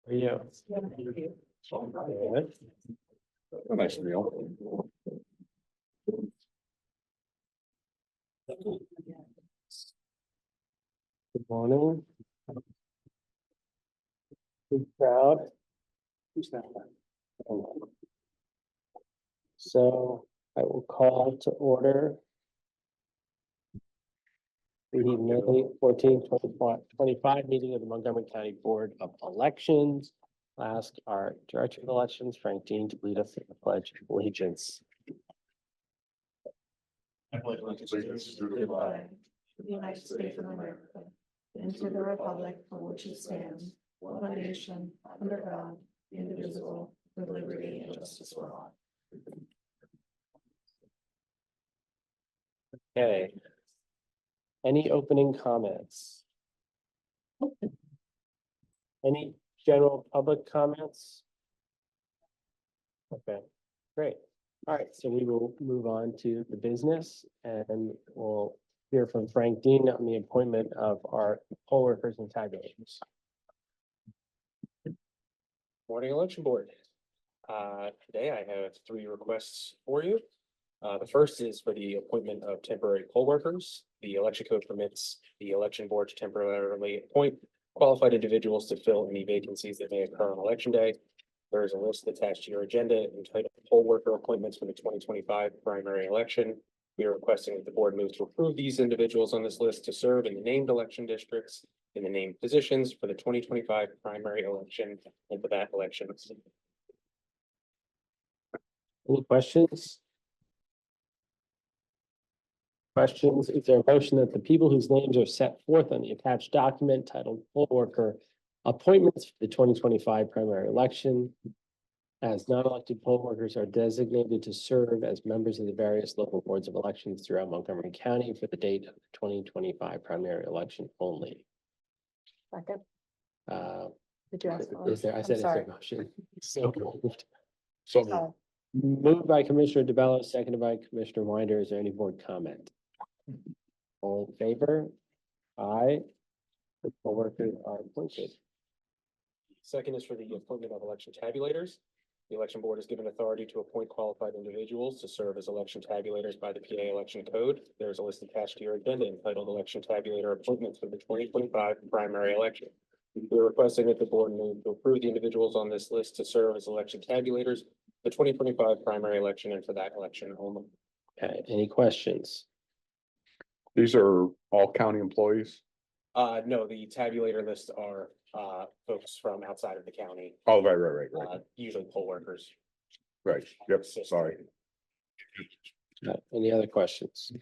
Yeah. A nice meal. Good morning. Good crowd. Who's that? So I will call to order the May 14th, 2025 meeting of the Montgomery County Board of Elections. I'll ask our Director of Elections, Frank Dean, to lead us in the Pledge of Allegiance. I pledge allegiance to the flag of the United States of America and to the republic for which it stands, one nation, under God, indivisible, with liberty and justice for all. Okay. Any opening comments? Any general public comments? Okay, great. All right, so we will move on to the business and we'll hear from Frank Dean on the appointment of our poll workers and tabulators. Morning, Election Board. Today I have 3 requests for you. The first is for the appointment of temporary poll workers. The election code permits the election board to temporarily appoint qualified individuals to fill any vacancies that may occur on election day. There is a list attached to your agenda entitled poll worker appointments for the 2025 primary election. We are requesting that the board move to approve these individuals on this list to serve in the named election districts in the named positions for the 2025 primary election and for that election. Any questions? Questions? Is there a motion that the people whose names are set forth on the attached document titled poll worker appointments for the 2025 primary election as non-elected poll workers are designated to serve as members of the various local boards of elections throughout Montgomery County for the date of the 2025 primary election only? Second. Uh, Did you ask? is there, I said, is there a motion? So moved. So Moved by Commissioner DeBello, seconded by Commissioner Winder. Is there any board comment? All in favor? Aye. The poll workers are appointed. Second is for the appointment of election tabulators. The election board is given authority to appoint qualified individuals to serve as election tabulators by the PA election code. There is a list attached to your agenda entitled election tabulator appointments for the 2025 primary election. We are requesting that the board move to approve the individuals on this list to serve as election tabulators, the 2025 primary election and for that election only. Okay, any questions? these are all county employees? No, the tabulator lists are folks from outside of the county, Oh, right. usually poll workers. Right, yep, sorry. Any other questions?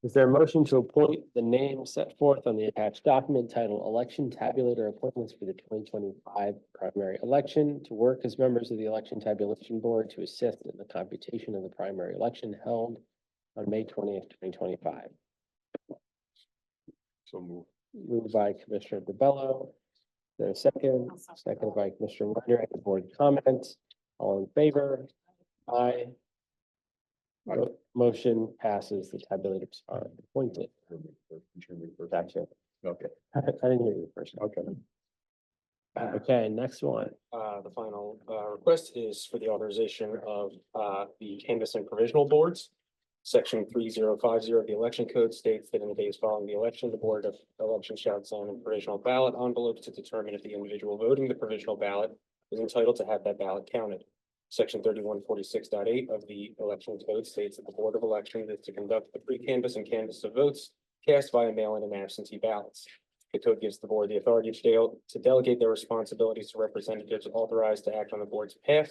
Is there a motion to appoint the name set forth on the attached document titled Election Tabulator Appointments for the 2025 primary election to work as members of the Election Tabulation Board to assist in the computation of the primary election held on May 20th, 2025? So move. Moved by Commissioner DeBello. There's a second, seconded by Commissioner Winder. Any board comments? All in favor? Aye. Motion passes. The tabulators are appointed. Gotcha. Okay, I didn't hear you first. okay. Okay, next one. The final request is for the authorization of the canvass and provisional boards. Section 3050 of the election code states that in the days following the election, the Board of Elections shall examine provisional ballot envelopes to determine if the individual voting the provisional ballot is entitled to have that ballot counted. Section 3146.8 of the election code states that the Board of Elections is to conduct the pre-canvass and canvass of votes cast via mail-in and absentee ballots. The code gives the board the authority to delegate their responsibilities to representatives authorized to act on the board's behalf.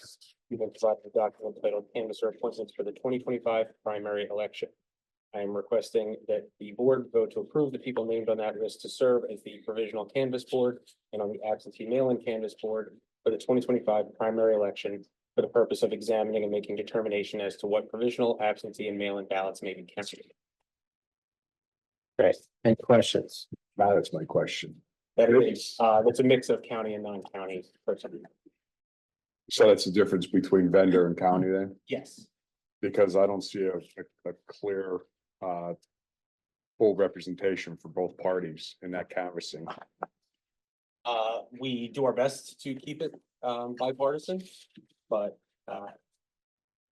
You've been provided a document titled Canvasser Appointments for the 2025 primary election. I am requesting that the board vote to approve the people named on that list to serve as the provisional canvass board and on the absentee mail-in canvass board for the 2025 primary election for the purpose of examining and making determination as to what provisional, absentee, and mail-in ballots may be counted. Great. Any questions? That's my question. That is, that's a mix of county and non-county person. So that's the difference between vendor and county then? Yes. Because I don't see a clear full representation for both parties in that canvassing. we do our best to keep it bipartisan, but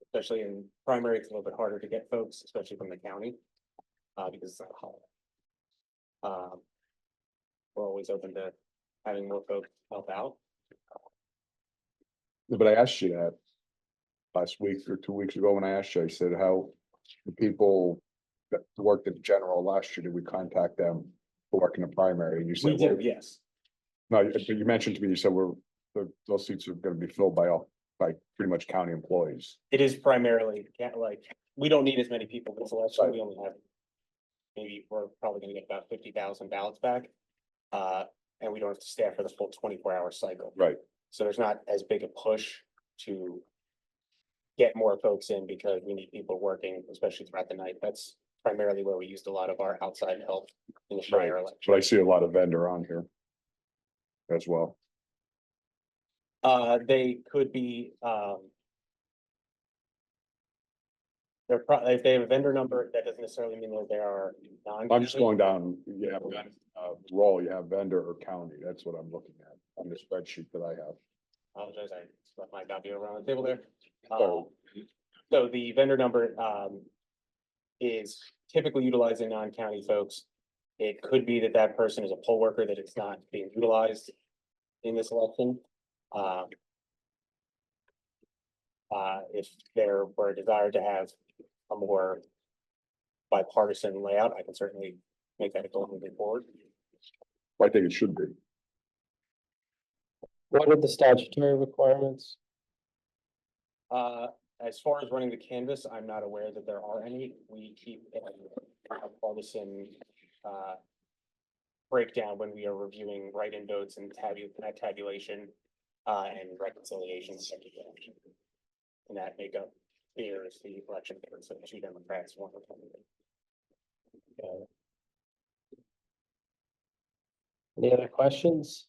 especially in primary, it's a little bit harder to get folks, especially from the county, because it's not a holiday. We're always open to having more folks help out. But I asked you that last week or 2 weeks ago when I asked you, I said, how the people that worked at the general last year, did we contact them to work in the primary? And you We said, well, do, yes. no, you mentioned to me, you said those seats are gonna be filled by pretty much county employees. It is primarily, like, we don't need as many people this election. We only have, maybe we're probably gonna get about 50,000 ballots back. And we don't have to staff for the full 24-hour cycle. Right. So there's not as big a push to get more folks in because we need people working, especially throughout the night. That's primarily where we used a lot of our outside help in the prior election. But I see a lot of vendor on here as well. They could be, if they have a vendor number, that doesn't necessarily mean that they are non. I'm just going down, you have role, you have vendor or county. That's what I'm looking at on the spreadsheet that I have. Apologize, I just left my copy over on the table there. So- So the vendor number, is typically utilizing non-county folks. It could be that that person is a poll worker, that it's not being utilized in this election. If there were a desire to have a more bipartisan layout, I can certainly make that a goal moving forward. I think it should be. What are the statutory requirements? As far as running the canvas, I'm not aware that there are any. We keep a partisan breakdown when we are reviewing write-in votes and tabulation and reconciliation. And that makeup here is the election difference of 2 Democrats, 1 Republican. Any other questions?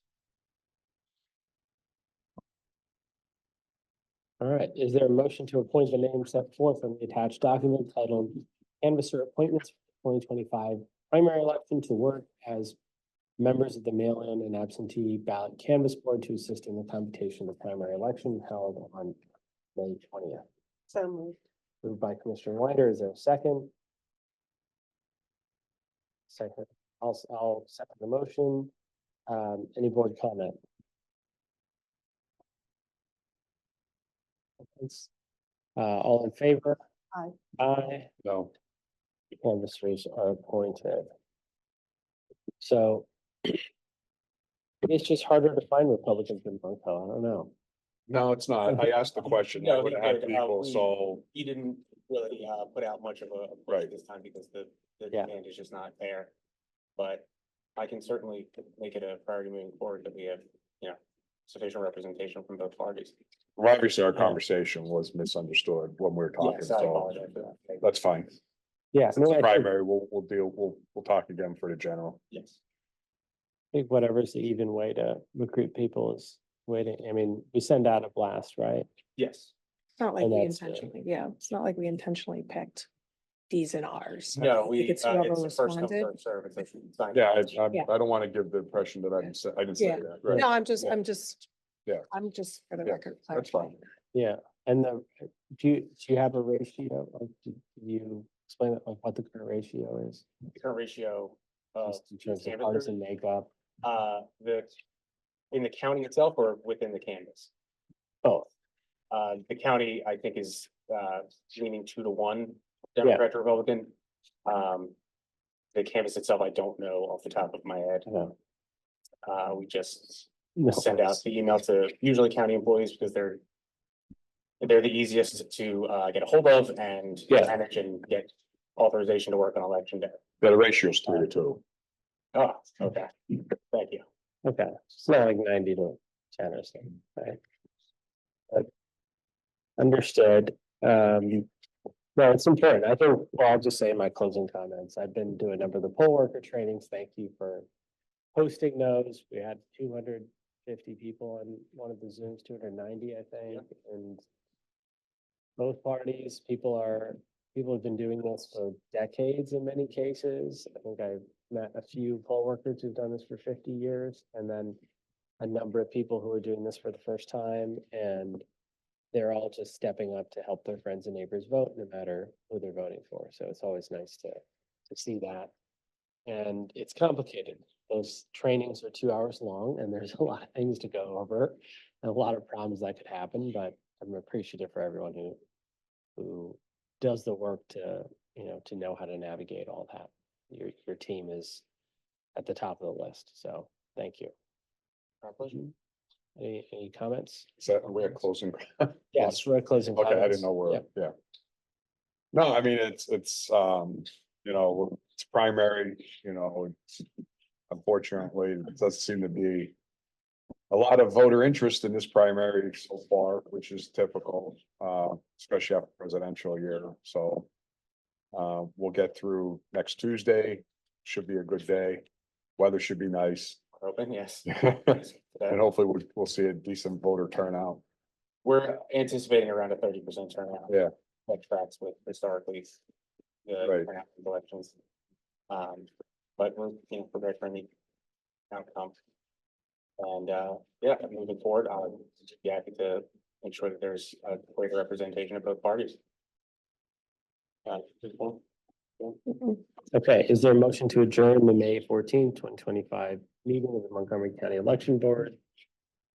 All right, is there a motion to appoint the name set forth on the attached document titled Canvasser Appointments for 2025 Primary Election to work as members of the mail-in and absentee ballot canvas board to assist in the computation of the primary election held on May 20th? So moved. Moved by Commissioner Winder. Is there a second? Second. I'll second the motion. Any board comment? All in favor? Aye. Aye. No, Canvassers are appointed. So it's just harder to find Republicans in Monco. I don't know. no, it's not. I asked the question. I No, would he have had did. people, We- so, He didn't really put out much of a push Right. this time because the Yeah. demand is just not there. But I can certainly make it a priority moving forward that we have, sufficient representation from both parties. well, obviously our conversation was misunderstood when we were talking, Yes, I so apologize for that. that's fine. Yeah, Since no, I it's think- primary, we'll talk again for the general. Yes. I think whatever's the even way to recruit people is waiting. I mean, we send out a blast, right? Yes. It's not like And we that's good. intentionally, yeah, it's not like we intentionally picked D's and R's. No, Like, it's whoever it's a first come, responded. first serve. It's a signed Yeah, package. I Yeah. don't want to give the impression that I didn't say Yeah. that, right? No, Yeah. I'm just, Yeah. I'm just for the Yeah, record. That's fine. clarifying. Yeah, and do you have a ratio? Like, do you explain it, like what the current ratio is? The current ratio of Just in terms of canvassers, partisan makeup? in the county itself or within the canvas? Both. The county, I think, is leaning 2-1 Democrat to Republican. The canvas itself, I don't know off the top of my head. No. We just No. send out the email to usually county employees because they're the easiest to get a hold of and Yeah. manage and get authorization to work on election day. The ratio is 3-2. Oh, okay. Thank you. Okay, it's not like 90-10 or something, right? But understood. No, it's important. I think, well, I'll just say in my closing comments, I've been doing a number of the poll worker trainings. Thank you for hosting those. We had 250 people on one of the Zooms, 290, I think, and both parties, people have been doing this for decades in many cases. I think I've met a few poll workers who've done this for 50 years, and then a number of people who are doing this for the first time, and they're all just stepping up to help their friends and neighbors vote, no matter who they're voting for. So it's always nice to see that. And it's complicated. Those trainings are 2 hours long, and there's a lot of things to go over and a lot of problems that could happen, but I'm appreciative for everyone who does the work to, to know how to navigate all that. Your team is at the top of the list, so thank you. Our pleasure. Any comments? Is that, are we at closing? Yes, we're closing. Okay, I comments. didn't know where, Yep. yeah. No, I mean, it's, it's primary, unfortunately, it doesn't seem to be a lot of voter interest in this primary so far, which is typical, especially after presidential year, so we'll get through next Tuesday, should be a good day, weather should be nice, Open, yes. and hopefully we'll see a decent voter turnout. We're anticipating around a 30% turnout. Yeah. That tracks with historically the Right. turnout of elections. But we're, prepared for any outcome. And, yeah, moving forward, I'll be happy to make sure that there's a greater representation of both parties. Okay, is there a motion to adjourn the May 14th, 2025 meeting of the Montgomery County Election Board?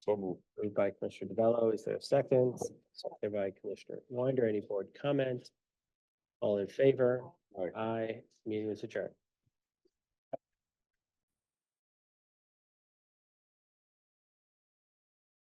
So moved. Moved by Commissioner DeVello. Is there a second? Seconded by Commissioner Winder. Any board comment? All in favor? Aye. Aye. Meeting is adjourned.